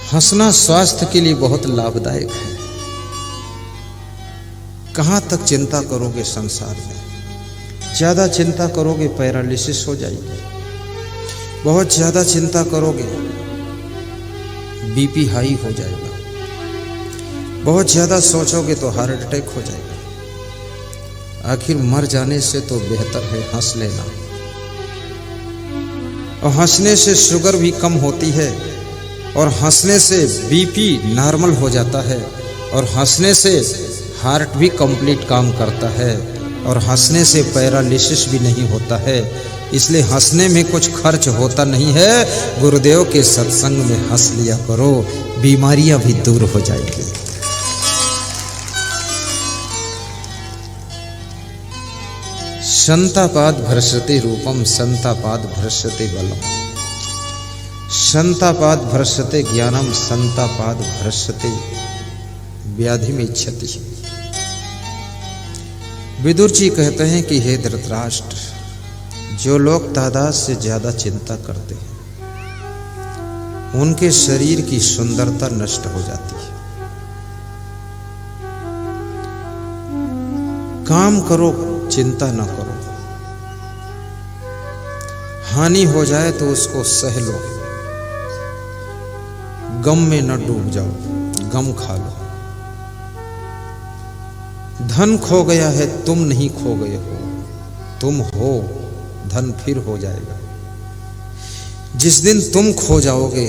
हंसना स्वास्थ्य के लिए बहुत लाभदायक है। कहाँ तक चिंता करोगे संसार में, ज्यादा चिंता करोगे पैरालिसिस हो जाएगी, बहुत ज्यादा चिंता करोगे बीपी हाई हो जाएगा, बहुत ज्यादा सोचोगे तो हार्ट अटैक हो जाएगा। आखिर मर जाने से तो बेहतर है हंस लेना। और हंसने से शुगर भी कम होती है, और हंसने से बीपी नॉर्मल हो जाता है, और हंसने से हार्ट भी कंप्लीट काम करता है, और हंसने से पैरालिसिस भी नहीं होता है। इसलिए हंसने में कुछ खर्च होता नहीं है। गुरुदेव के सत्संग में हंस लिया करो, बीमारियां भी दूर हो जाएंगी। संतापाद भ्रश्यते रूपम संतापाद भ्रश्यते बलम, संतापाद भ्रश्यते ज्ञानम संतापाद भ्रश्यते व्याधि में क्षति। विदुर जी कहते हैं कि हे धृतराष्ट्र, जो लोग तादाद से ज्यादा चिंता करते हैं उनके शरीर की सुंदरता नष्ट हो जाती है। काम करो, चिंता न करो। हानि हो जाए तो उसको सह लो, गम में न डूब जाओ, गम खा लो। धन खो गया है, तुम नहीं खो गए हो, तुम हो, धन फिर हो जाएगा। जिस दिन तुम खो जाओगे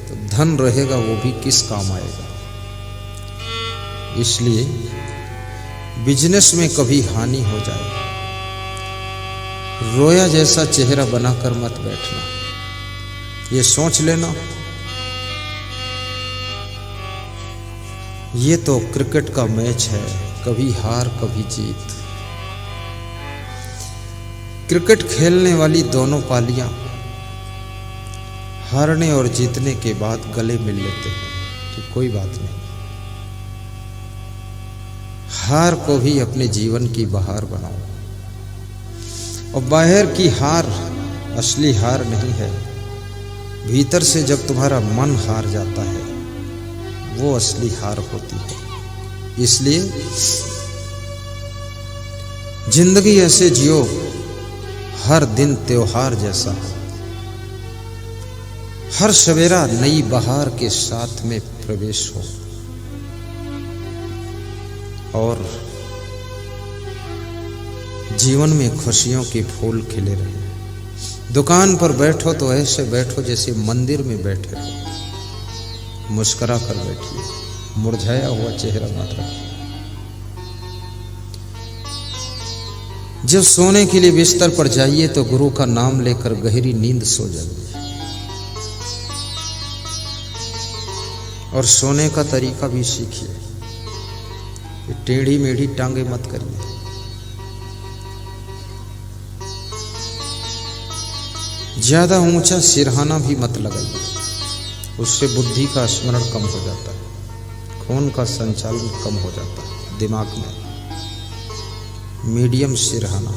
तो धन रहेगा, वो भी किस काम आएगा। इसलिए बिजनेस में कभी हानि हो जाए, रोया जैसा चेहरा बनाकर मत बैठना, ये सोच लेना ये तो क्रिकेट का मैच है, कभी हार कभी जीत। क्रिकेट खेलने वाली दोनों पालियां हारने और जीतने के बाद गले मिल लेते हैं कि कोई बात नहीं। हार को भी अपने जीवन की बहार बनाओ। और बाहर की हार असली हार नहीं है, भीतर से जब तुम्हारा मन हार जाता है वो असली हार होती है। इसलिए जिंदगी ऐसे जियो हर दिन त्योहार जैसा हो, हर सवेरा नई बहार के साथ में प्रवेश हो, और जीवन में खुशियों के फूल खिले रहे। दुकान पर बैठो तो ऐसे बैठो जैसे मंदिर में बैठे हो, मुस्कुरा कर बैठिए, मुरझाया हुआ चेहरा मत रखिए। जब सोने के लिए बिस्तर पर जाइए तो गुरु का नाम लेकर गहरी नींद सो जाइए, और सोने का तरीका भी सीखिए। टेढ़ी मेढ़ी टांगे मत करिए। ज्यादा ऊंचा सिरहाना भी मत लगाइए, उससे बुद्धि का स्मरण कम हो जाता है, खून का संचालन कम हो जाता है दिमाग में। मीडियम सिरहाना,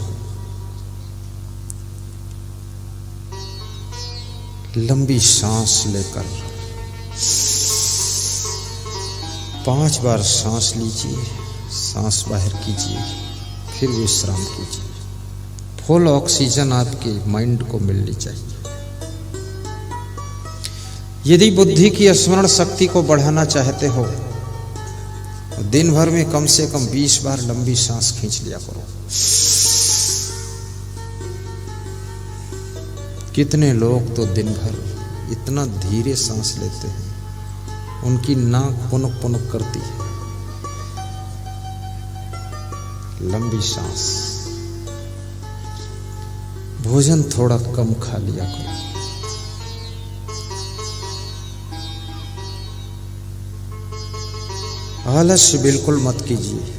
लंबी सांस लेकर 5 बार सांस लीजिए, सांस बाहर कीजिए, फिर विश्राम कीजिए। फुल ऑक्सीजन आपके माइंड को मिलनी चाहिए। यदि बुद्धि की स्मरण शक्ति को बढ़ाना चाहते हो तो दिन भर में कम से कम 20 बार लंबी सांस खींच लिया करो। कितने लोग तो दिन भर इतना धीरे सांस लेते हैं, उनकी नाक पुनक पुनक करती है। लंबी सांस। भोजन थोड़ा कम खा लिया करो। आलस्य बिल्कुल मत कीजिए।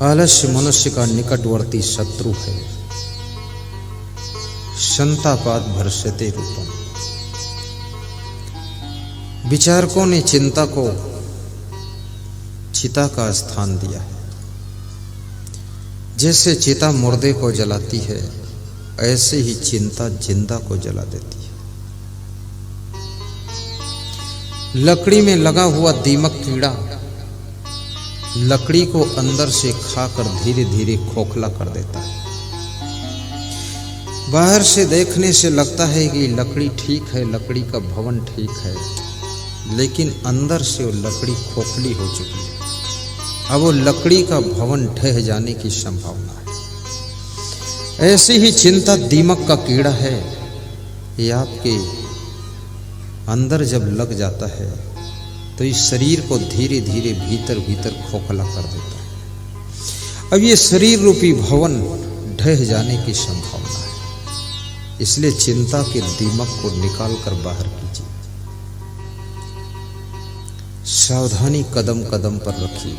आलस्य मनुष्य का निकटवर्ती शत्रु है। संतापाद भ्रश्यते रूपम। विचारकों ने चिंता को चिता का स्थान दिया है। जैसे चिता मुर्दे को जलाती है, ऐसे ही चिंता जिंदा को जला देती है। लकड़ी में लगा हुआ दीमक कीड़ा लकड़ी को अंदर से खाकर धीरे धीरे खोखला कर देता है। बाहर से देखने से लगता है कि लकड़ी ठीक है, लकड़ी का भवन ठीक है, लेकिन अंदर से वो लकड़ी खोखली हो चुकी है। अब वो लकड़ी का भवन ढह जाने की संभावना है। ऐसी ही चिंता दीमक का कीड़ा है। ये आपके अंदर जब लग जाता है तो इस शरीर को धीरे धीरे भीतर भीतर खोखला कर देता है। अब ये शरीर रूपी भवन ढह जाने की संभावना है। इसलिए चिंता के दीमक को निकाल कर बाहर कीजिए। सावधानी कदम कदम पर रखिए।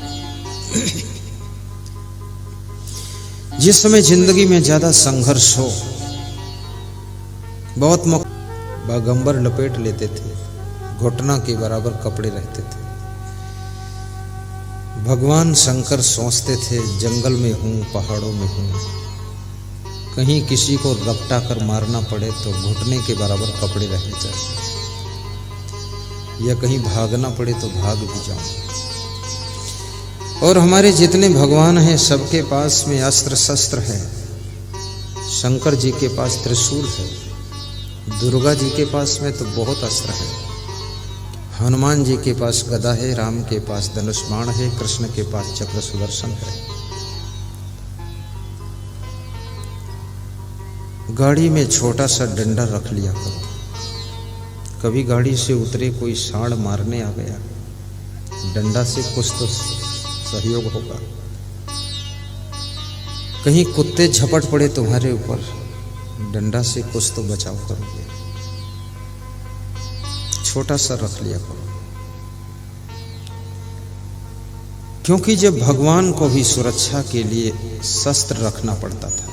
जिस समय जिंदगी में ज्यादा संघर्ष हो, बहुत बागंबर लपेट लेते थे, घुटना के बराबर कपड़े रहते थे। भगवान शंकर सोचते थे जंगल में हूं, पहाड़ों में हूं, कहीं किसी को रपटा कर मारना पड़े तो घुटने के बराबर कपड़े रहने चाहिए, या कहीं भागना पड़े तो भाग भी जाऊं। और हमारे जितने भगवान हैं सबके पास में अस्त्र शस्त्र है। शंकर जी के पास त्रिशूल है, दुर्गा जी के पास में तो बहुत अस्त्र है, हनुमान जी के पास गदा है, राम के पास धनुष बाण है, कृष्ण के पास चक्र सुदर्शन है। गाड़ी में छोटा सा डंडा रख लिया करो। कभी गाड़ी से उतरे कोई सांड मारने आ गया, डंडा से कुछ तो सहयोग होगा। कहीं कुत्ते झपट पड़े तुम्हारे ऊपर, डंडा से कुछ तो बचाव करोगे। छोटा सा रख लिया करो। क्योंकि जब भगवान को भी सुरक्षा के लिए शस्त्र रखना पड़ता था,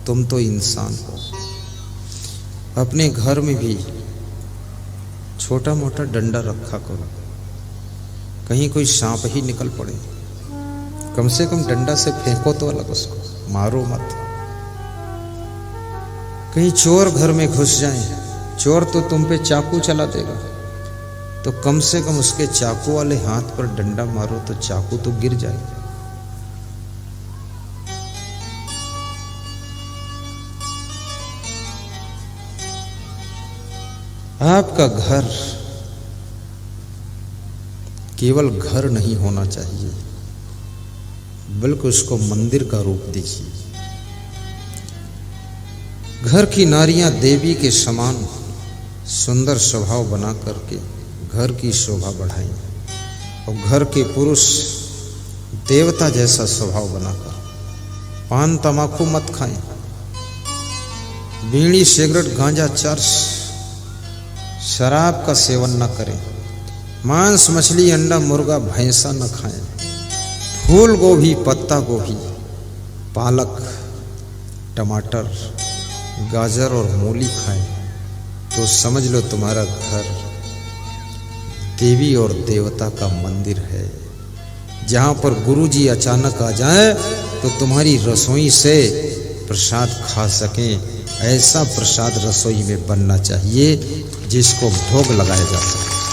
तुम तो इंसान हो। अपने घर में भी छोटा मोटा डंडा रखा करो। कहीं कोई सांप ही निकल पड़े, कम से कम डंडा से फेंको तो अलग, उसको मारो मत। कहीं चोर घर में घुस जाए, चोर तो तुम पे चाकू चला देगा, तो कम से कम उसके चाकू वाले हाथ पर डंडा मारो तो चाकू तो गिर जाएगा। आपका घर केवल घर नहीं होना चाहिए, बल्कि उसको मंदिर का रूप दीजिए। घर की नारियां देवी के समान सुंदर स्वभाव बना करके घर की शोभा बढ़ाएं, और घर के पुरुष देवता जैसा स्वभाव बनाकर पान तमाकू मत खाएं, बीड़ी सिगरेट गांजा चर्स शराब का सेवन न करें, मांस मछली अंडा मुर्गा भैंसा न खाएं, फूल गोभी पत्ता गोभी पालक टमाटर गाजर और मूली खाएं, तो समझ लो तुम्हारा घर देवी और देवता का मंदिर है, जहां पर गुरुजी अचानक आ जाए तो तुम्हारी रसोई से प्रसाद खा सकें। ऐसा प्रसाद रसोई में बनना चाहिए जिसको भोग लगाया जा सके।